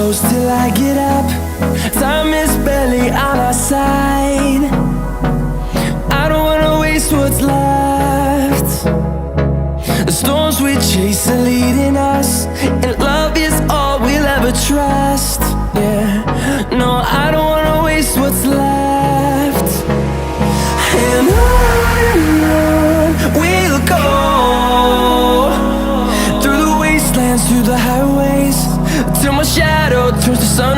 close till I get up. Time is barely on our side. I don't wanna waste what's left. The storms we chase are leading us, and love is all we'll ever trust. Yeah, no, I don't wanna waste what's left. And on we'll go, through the wastelands, through the highways, till my shadow turns to sun